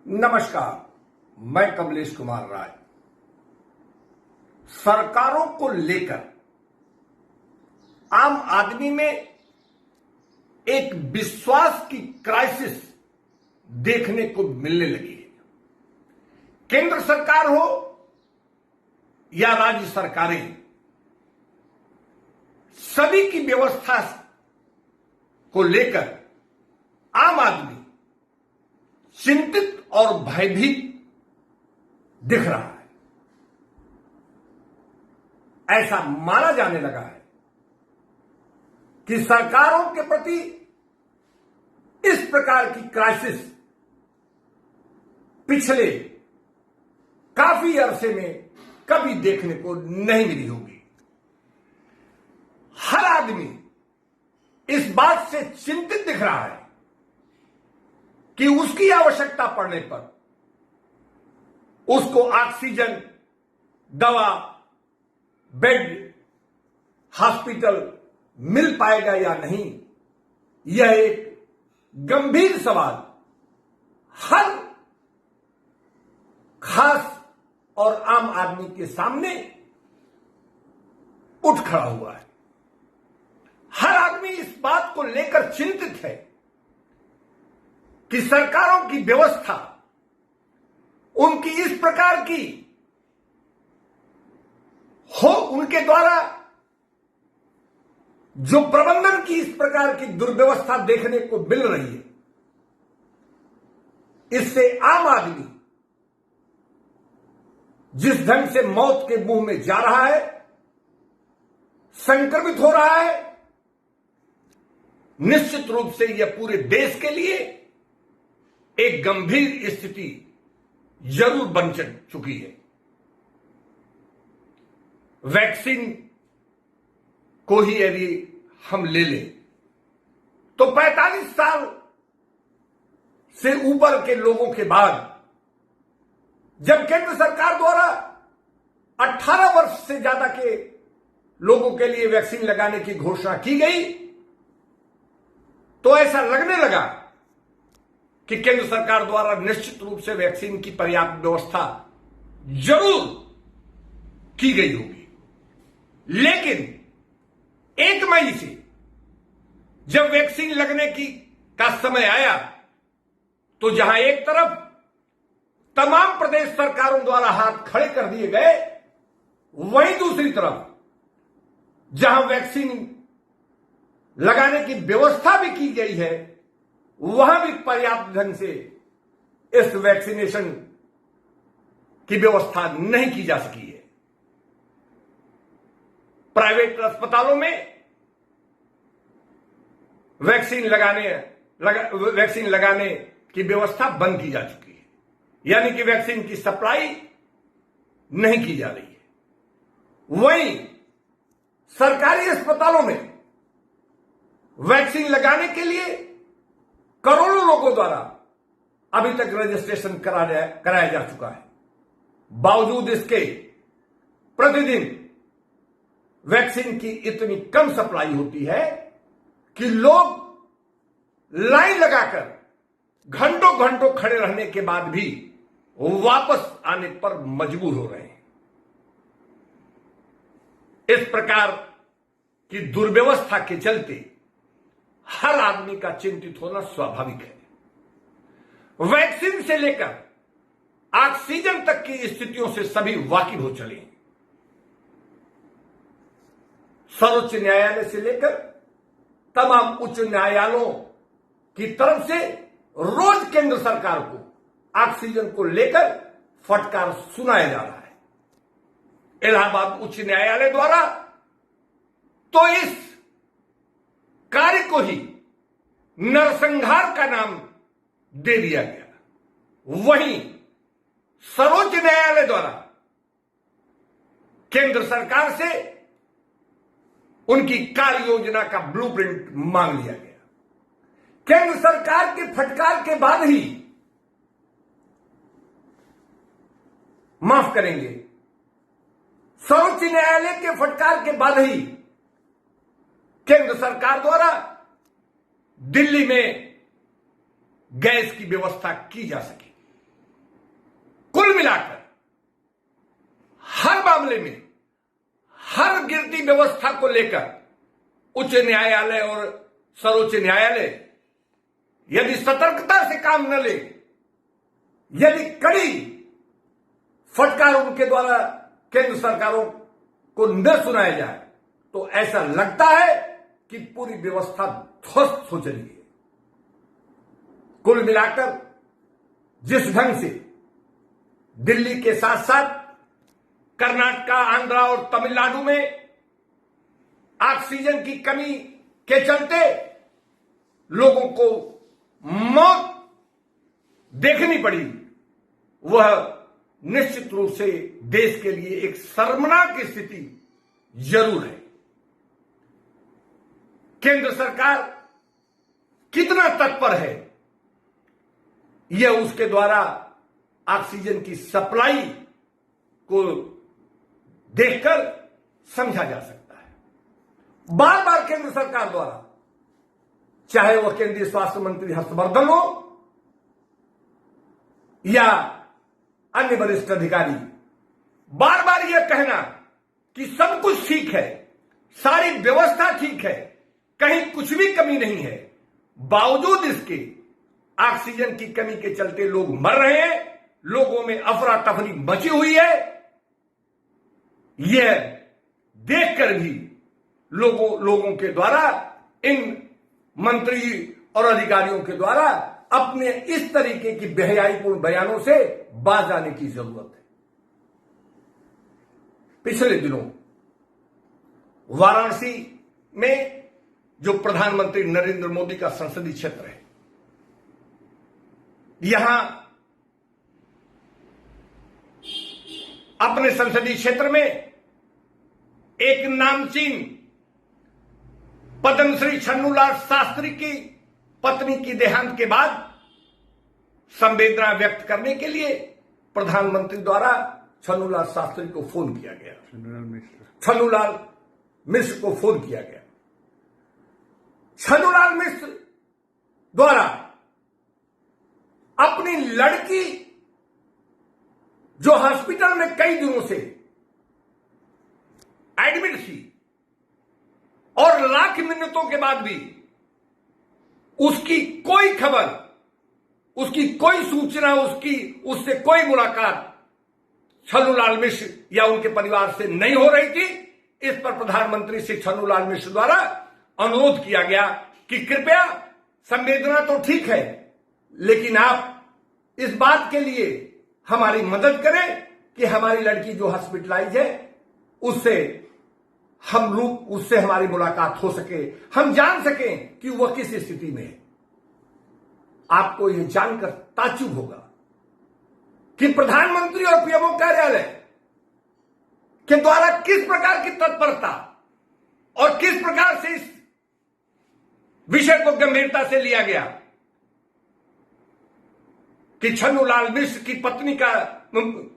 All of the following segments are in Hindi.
नमस्कार, मैं कमलेश कुमार राय। सरकारों को लेकर आम आदमी में एक विश्वास की क्राइसिस देखने को मिलने लगी है। केंद्र सरकार हो या राज्य सरकारें, सभी की व्यवस्था को लेकर आम आदमी चिंतित और भयभीत दिख रहा है। ऐसा माना जाने लगा है कि सरकारों के प्रति इस प्रकार की क्राइसिस पिछले काफी अरसे में कभी देखने को नहीं मिली होगी। हर आदमी इस बात से चिंतित दिख रहा है कि उसकी आवश्यकता पड़ने पर उसको ऑक्सीजन, दवा, बेड, हॉस्पिटल मिल पाएगा या नहीं, यह एक गंभीर सवाल हर खास और आम आदमी के सामने उठ खड़ा हुआ है। हर आदमी इस बात को लेकर चिंतित है कि सरकारों की व्यवस्था उनकी इस प्रकार की हो, उनके द्वारा जो प्रबंधन की इस प्रकार की दुर्व्यवस्था देखने को मिल रही है, इससे आम आदमी जिस ढंग से मौत के मुंह में जा रहा है, संक्रमित हो रहा है, निश्चित रूप से यह पूरे देश के लिए एक गंभीर स्थिति जरूर बन चुकी है। वैक्सीन को ही यदि हम ले लें तो 45 साल से ऊपर के लोगों के बाद जब केंद्र सरकार द्वारा 18 वर्ष से ज्यादा के लोगों के लिए वैक्सीन लगाने की घोषणा की गई, तो ऐसा लगने लगा कि केंद्र सरकार द्वारा निश्चित रूप से वैक्सीन की पर्याप्त व्यवस्था जरूर की गई होगी। लेकिन 1 मई से जब वैक्सीन लगने का समय आया, तो जहां एक तरफ तमाम प्रदेश सरकारों द्वारा हाथ खड़े कर दिए गए, वहीं दूसरी तरफ जहां वैक्सीन लगाने की व्यवस्था भी की गई है, वहां भी पर्याप्त ढंग से इस वैक्सीनेशन की व्यवस्था नहीं की जा सकी है। प्राइवेट अस्पतालों में वैक्सीन लगाने की व्यवस्था बंद की जा चुकी है, यानी कि वैक्सीन की सप्लाई नहीं की जा रही है। वहीं सरकारी अस्पतालों में वैक्सीन लगाने के लिए करोड़ों लोगों द्वारा अभी तक रजिस्ट्रेशन कराया जा चुका है। बावजूद इसके प्रतिदिन वैक्सीन की इतनी कम सप्लाई होती है कि लोग लाइन लगाकर घंटों घंटों खड़े रहने के बाद भी वापस आने पर मजबूर हो रहे हैं। इस प्रकार की दुर्व्यवस्था के चलते हर आदमी का चिंतित होना स्वाभाविक है। वैक्सीन से लेकर ऑक्सीजन तक की स्थितियों से सभी वाकिफ हो चले हैं। सर्वोच्च न्यायालय से लेकर तमाम उच्च न्यायालयों की तरफ से रोज केंद्र सरकार को ऑक्सीजन को लेकर फटकार सुनाया जा रहा है। इलाहाबाद उच्च न्यायालय द्वारा तो इस कार्य को ही नरसंहार का नाम दे दिया गया। वहीं सर्वोच्च न्यायालय द्वारा केंद्र सरकार से उनकी कार्य योजना का ब्लूप्रिंट मांग लिया गया। केंद्र सरकार के फटकार के बाद ही, माफ करेंगे, सर्वोच्च न्यायालय के फटकार के बाद ही केंद्र सरकार द्वारा दिल्ली में गैस की व्यवस्था की जा सके। मिलाकर हर मामले में, हर गिरती व्यवस्था को लेकर उच्च न्यायालय और सर्वोच्च न्यायालय यदि सतर्कता से काम न ले, यदि कड़ी फटकार उनके द्वारा केंद्र सरकारों को न सुनाया जाए, तो ऐसा लगता है कि पूरी व्यवस्था ध्वस्त हो चली है। कुल मिलाकर जिस ढंग से दिल्ली के साथ साथ कर्नाटक, आंध्रा और तमिलनाडु में ऑक्सीजन की कमी के चलते लोगों को मौत देखनी पड़ी, वह निश्चित रूप से देश के लिए एक शर्मनाक स्थिति जरूर है। केंद्र सरकार कितना तत्पर है, यह उसके द्वारा ऑक्सीजन की सप्लाई को देखकर समझा जा सकता है। बार बार केंद्र सरकार द्वारा, चाहे वह केंद्रीय स्वास्थ्य मंत्री हर्षवर्धन हो या अन्य वरिष्ठ अधिकारी, बार बार यह कहना कि सब कुछ ठीक है, सारी व्यवस्था ठीक है, कहीं कुछ भी कमी नहीं है, बावजूद इसके ऑक्सीजन की कमी के चलते लोग मर रहे हैं, लोगों में अफरा तफरी मची हुई है। यह देखकर भी लोगों के द्वारा, इन मंत्री और अधिकारियों के द्वारा अपने इस तरीके की बेहयाईपूर्ण बयानों से बाज आने की जरूरत है। पिछले दिनों वाराणसी में जो प्रधानमंत्री नरेंद्र मोदी का संसदीय क्षेत्र है, यहां अपने संसदीय क्षेत्र में एक नामचीन पद्मश्री छन्नूलाल शास्त्री की पत्नी की देहांत के बाद संवेदना व्यक्त करने के लिए प्रधानमंत्री द्वारा छन्नूलाल शास्त्री को फोन किया गया, छन्नूलाल मिश्र को फोन किया गया। छन्नूलाल मिश्र द्वारा अपनी लड़की जो हॉस्पिटल में कई दिनों से एडमिट थी और लाख मिन्नतों के बाद भी उसकी कोई खबर, उसकी कोई सूचना, उससे कोई मुलाकात छन्नूलाल मिश्र या उनके परिवार से नहीं हो रही थी। इस पर प्रधानमंत्री श्री छन्नूलाल मिश्र द्वारा अनुरोध किया गया कि कृपया, संवेदना तो ठीक है, लेकिन आप इस बात के लिए हमारी मदद करें कि हमारी लड़की जो हॉस्पिटलाइज है उससे हमारी मुलाकात हो सके, हम जान सकें कि वह किस स्थिति में है। आपको यह जानकर ताज्जुब होगा कि प्रधानमंत्री और पीएमओ कार्यालय के द्वारा किस प्रकार की तत्परता और किस प्रकार से इस विषय को गंभीरता से लिया गया कि छन्नूलाल मिश्र की पत्नी का,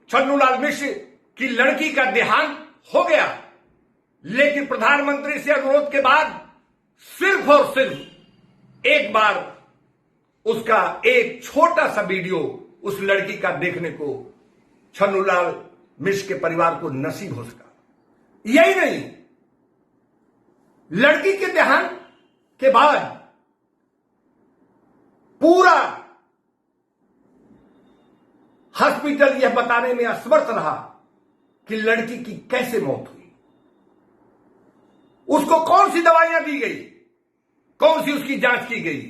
छन्नूलाल मिश्र की लड़की का देहांत हो गया, लेकिन प्रधानमंत्री से अनुरोध के बाद सिर्फ और सिर्फ एक बार उसका एक छोटा सा वीडियो उस लड़की का देखने को छन्नूलाल मिश्र के परिवार को नसीब हो सका। यही नहीं, लड़की के देहांत के बाद पूरा हॉस्पिटल यह बताने में असमर्थ रहा कि लड़की की कैसे मौत हुई, उसको कौन सी दवाइयां दी गई, कौन सी उसकी जांच की गई,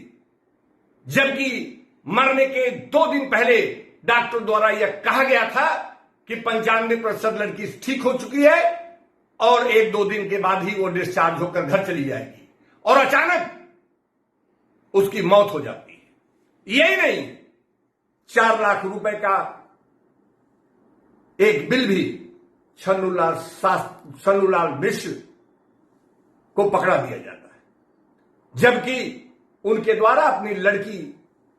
जबकि मरने के 2 दिन पहले डॉक्टर द्वारा यह कहा गया था कि 95% लड़की ठीक हो चुकी है और 1-2 दिन के बाद ही वो डिस्चार्ज होकर घर चली जाएगी, और अचानक उसकी मौत हो जाती है। यही नहीं, 4 लाख रुपए का एक बिल भी छन्नूलाल मिश्र को पकड़ा दिया जाता है, जबकि उनके द्वारा अपनी लड़की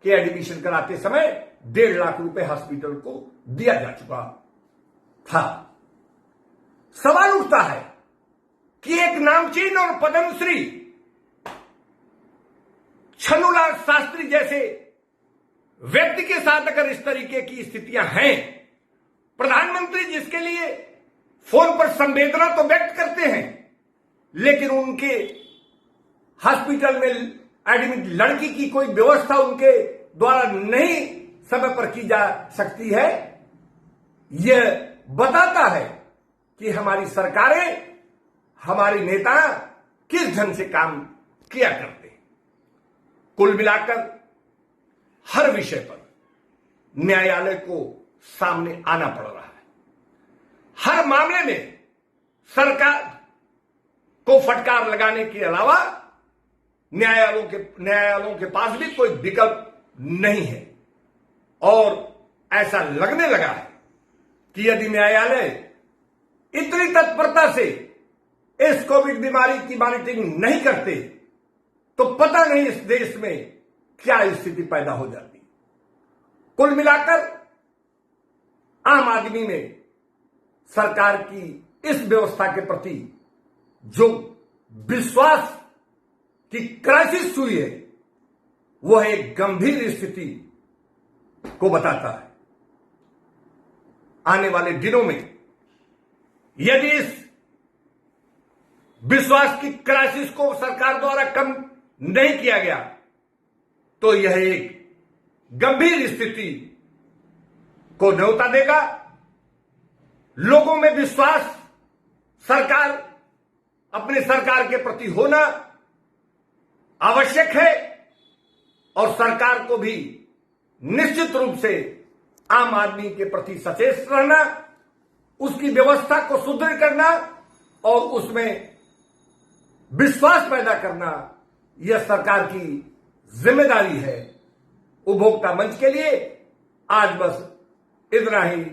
के एडमिशन कराते समय 1.5 लाख रुपए हॉस्पिटल को दिया जा चुका था। सवाल उठता है कि एक नामचीन और पद्मश्री छन्नूलाल शास्त्री जैसे व्यक्ति के साथ अगर इस तरीके की स्थितियां हैं, प्रधानमंत्री जिसके लिए फोन पर संवेदना तो व्यक्त करते हैं, लेकिन उनके हॉस्पिटल में एडमिट लड़की की कोई व्यवस्था उनके द्वारा नहीं समय पर की जा सकती है, यह बताता है कि हमारी सरकारें, हमारे नेता किस ढंग से काम किया करते हैं। कुल मिलाकर हर विषय पर न्यायालय को सामने आना पड़ रहा है। हर मामले में सरकार को फटकार लगाने के अलावा न्यायालयों के पास भी कोई विकल्प नहीं है। और ऐसा लगने लगा है कि यदि न्यायालय इतनी तत्परता से इस कोविड बीमारी की मॉनिटरिंग नहीं करते तो पता नहीं इस देश में क्या स्थिति पैदा हो जाती। कुल मिलाकर आम आदमी में सरकार की इस व्यवस्था के प्रति जो विश्वास की क्राइसिस हुई है, वह एक गंभीर स्थिति को बताता है। आने वाले दिनों में यदि इस विश्वास की क्राइसिस को सरकार द्वारा कम नहीं किया गया तो यह एक गंभीर स्थिति को न्योता देगा। लोगों में विश्वास सरकार, अपने सरकार के प्रति होना आवश्यक है और सरकार को भी निश्चित रूप से आम आदमी के प्रति सचेत रहना, उसकी व्यवस्था को सुदृढ़ करना और उसमें विश्वास पैदा करना, यह सरकार की जिम्मेदारी है। उपभोक्ता मंच के लिए आज बस इतना ही।